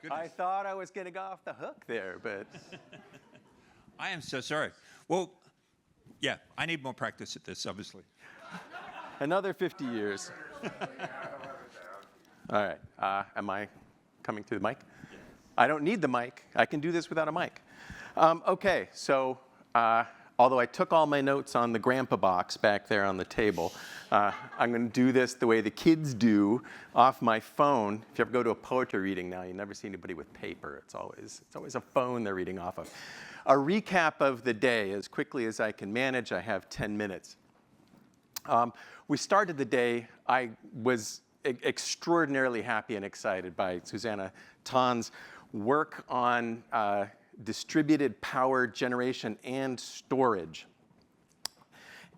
goodness. I thought I was getting off the hook there, but. I am so sorry. Well, yeah, I need more practice at this, obviously. Another 50 years. All right. Am I coming to the mic? Yes. I don't need the mic. I can do this without a mic. OK, so although I took all my notes on the grandpa box back there on the table, I'm going to do this the way the kids do off my phone. If you ever go to a poetry reading now, you never see anybody with paper. It's always a phone they're reading off of. A recap of the day as quickly as I can manage. I have 10 minutes. We started the day. I was extraordinarily happy and excited by Susanna Tan's work on distributed power generation and storage.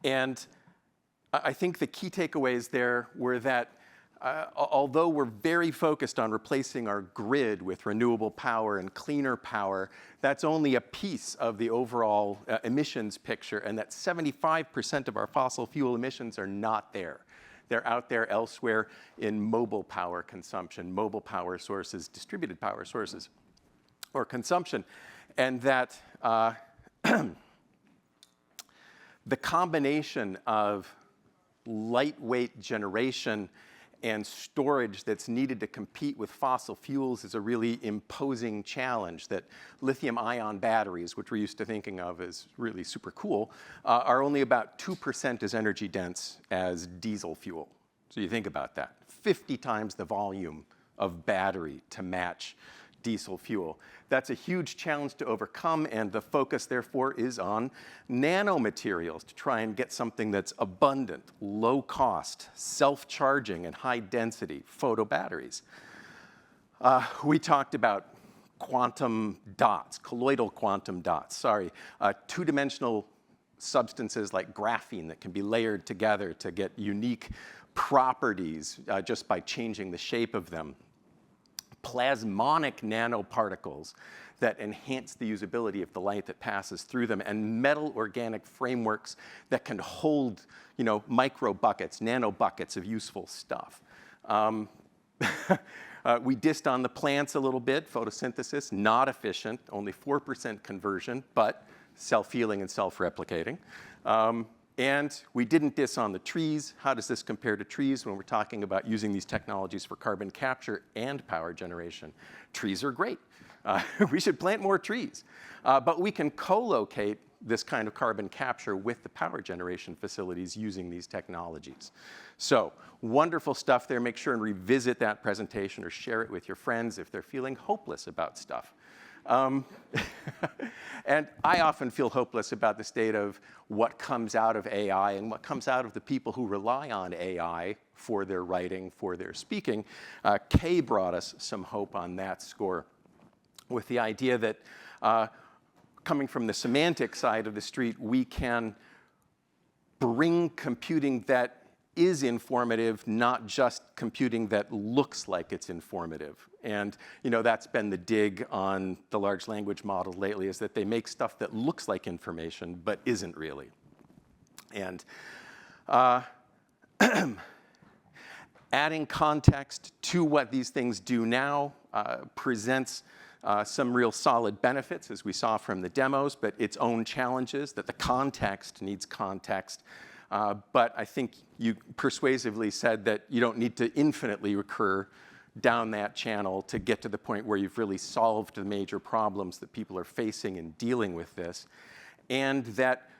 And I think the key takeaways there were that although we're very focused on replacing our grid with renewable power and cleaner power, that's only a piece of the overall emissions picture, and that 75% of our fossil fuel emissions are not there. They're out there elsewhere in mobile power consumption, mobile power sources, distributed power sources, or consumption. And that the combination of lightweight generation and storage that's needed to compete with fossil fuels is a really imposing challenge that lithium-ion batteries, which we're used to thinking of as really super cool, are only about 2% as energy dense as diesel fuel. So you think about that, 50 times the volume of battery to match diesel fuel. That's a huge challenge to overcome, and the focus, therefore, is on nanomaterials to try and get something that's abundant, low cost, self-charging, and high density photo batteries. We talked about quantum dots, colloidal quantum dots, two-dimensional substances like graphene that can be layered together to get unique properties just by changing the shape of them. Plasmonic nanoparticles that enhance the usability of the light that passes through them, and metal organic frameworks that can hold, micro buckets, nano buckets of useful stuff. We dissed on the plants a little bit. Photosynthesis, not efficient, only 4% conversion, but self-healing and self-replicating. And we didn't diss on the trees. How does this compare to trees when we're talking about using these technologies for carbon capture and power generation? Trees are great. We should plant more trees. But we can co-locate this kind of carbon capture with the power generation facilities using these technologies. So wonderful stuff there. Make sure and revisit that presentation or share it with your friends if they're feeling hopeless about stuff. And I often feel hopeless about the state of what comes out of AI and what comes out of the people who rely on AI for their writing, for their speaking. Kay brought us some hope on that score with the idea that coming from the semantic side of the street, we can bring computing that is informative, not just computing that looks like it's informative. And that's been the dig on the large language model lately, is that they make stuff that looks like information but isn't really. And adding context to what these things do now presents some real solid benefits, as we saw from the demos, but its own challenges, that the context needs context. But I think you persuasively said that you don't need to infinitely recur down that channel to get to the point where you've really solved the major problems that people are facing in dealing with this, and that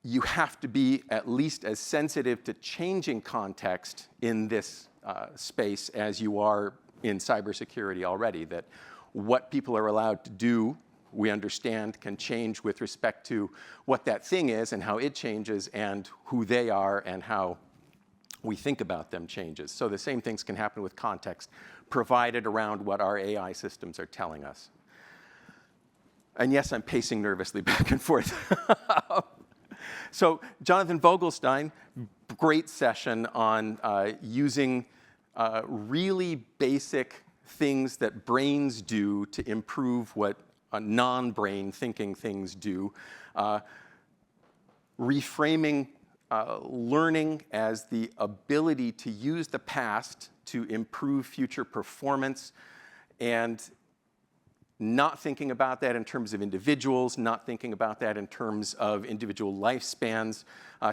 you have to be at least as sensitive to changing context in this space as you are in cybersecurity already, that what people are allowed to do, we understand, can change with respect to what that thing is and how it changes, and who they are and how we think about them changes. So the same things can happen with context provided around what our AI systems are telling us. And yes, I'm pacing nervously back and forth. So Jonathan Vogelstein, great session on using really basic things that brains do to improve what non-brain thinking things do, reframing learning as the ability to use the past to improve future performance, And not thinking about that in terms of individuals, not thinking about that in terms of individual lifespans,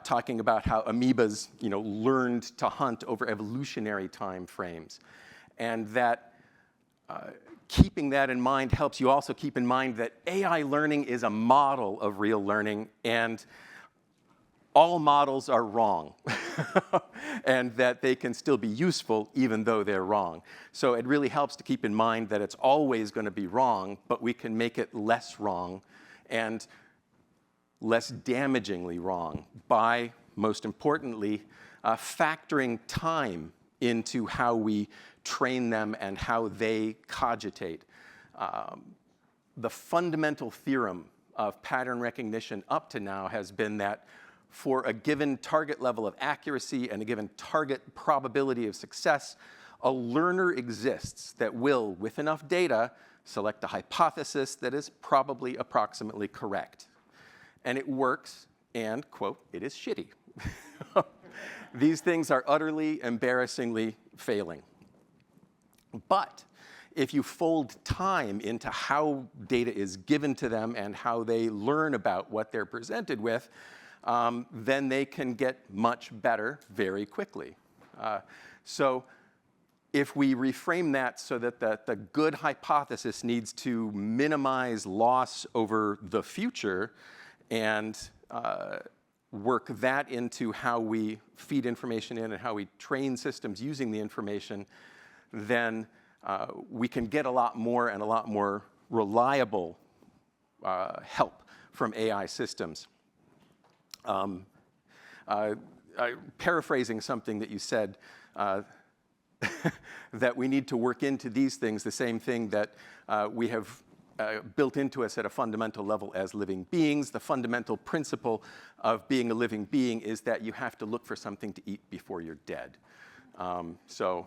talking about how amoebas, learned to hunt over evolutionary time frames. And that keeping that in mind helps you also keep in mind that AI learning is a model of real learning, and all models are wrong, and that they can still be useful even though they're wrong. So it really helps to keep in mind that it's always going to be wrong, but we can make it less wrong and less damagingly wrong by, most importantly, factoring time into how we train them and how they cogitate. The fundamental theorem of pattern recognition up to now has been that for a given target level of accuracy and a given target probability of success, a learner exists that will, with enough data, select a hypothesis that is probably approximately correct. And it works, and, quote, it is shitty. These things are utterly, embarrassingly failing. But if you fold time into how data is given to them and how they learn about what they're presented with, then they can get much better very quickly. So if we reframe that so that the good hypothesis needs to minimize loss over the future and work that into how we feed information in and how we train systems using the information, then we can get a lot more and a lot more reliable help from AI systems. Paraphrasing something that you said, that we need to work into these things, the same thing that we have built into us at a fundamental level as living beings. The fundamental principle of being a living being is that you have to look for something to eat before you're dead. So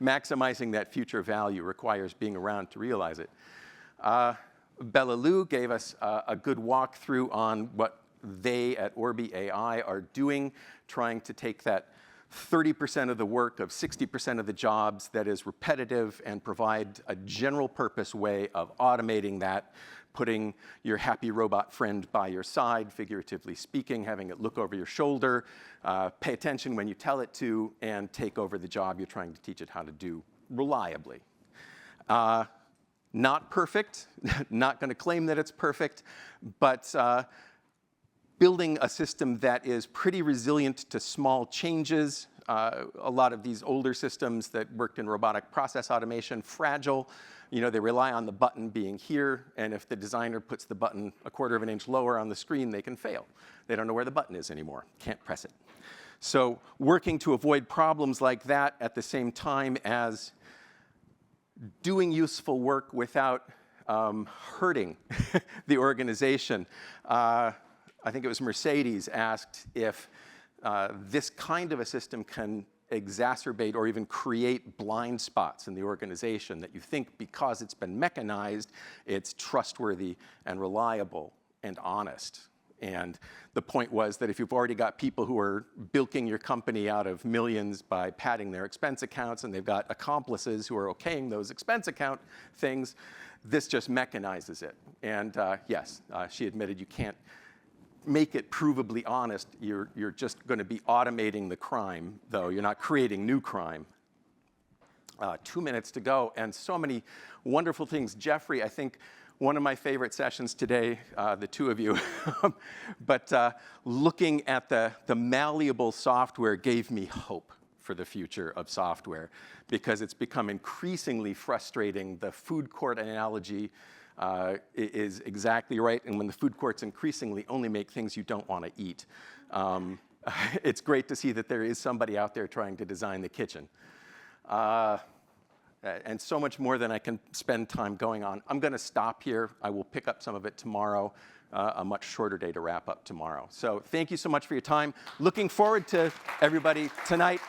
maximizing that future value requires being around to realize it. Bella Liu gave us a good walkthrough on what they at Orbi AI are doing, trying to take that 30% of the work of 60% of the jobs that is repetitive and provide a general purpose way of automating that, putting your happy robot friend by your side, figuratively speaking, having it look over your shoulder, pay attention when you tell it to, and take over the job you're trying to teach it how to do reliably. Not perfect, not going to claim that it's perfect, but building a system that is pretty resilient to small changes. A lot of these older systems that worked in robotic process automation, fragile. They rely on the button being here, and if the designer puts the button a quarter of an inch lower on the screen, they can fail. They don't know where the button is anymore, can't press it. So working to avoid problems like that at the same time as doing useful work without hurting the organization. I think it was Mercedes asked if this kind of a system can exacerbate or even create blind spots in the organization that you think because it's been mechanized, it's trustworthy and reliable and honest. And the point was that if you've already got people who are bilking your company out of millions by padding their expense accounts, and they've got accomplices who are okaying those expense account things, this just mechanizes it. And yes, she admitted you can't make it provably honest. You're just going to be automating the crime, though. You're not creating new crime. 2 minutes to go, and so many wonderful things. Jeffrey, I think one of my favorite sessions today, the two of you, but looking at the malleable software gave me hope for the future of software, because it's become increasingly frustrating. The food court analogy is exactly right, and when the food courts increasingly only make things you don't want to eat, it's great to see that there is somebody out there trying to design the kitchen. And so much more than I can spend time going on. I'm going to stop here. I will pick up some of it tomorrow, a much shorter day to wrap up tomorrow. So thank you so much for your time. Looking forward to everybody tonight.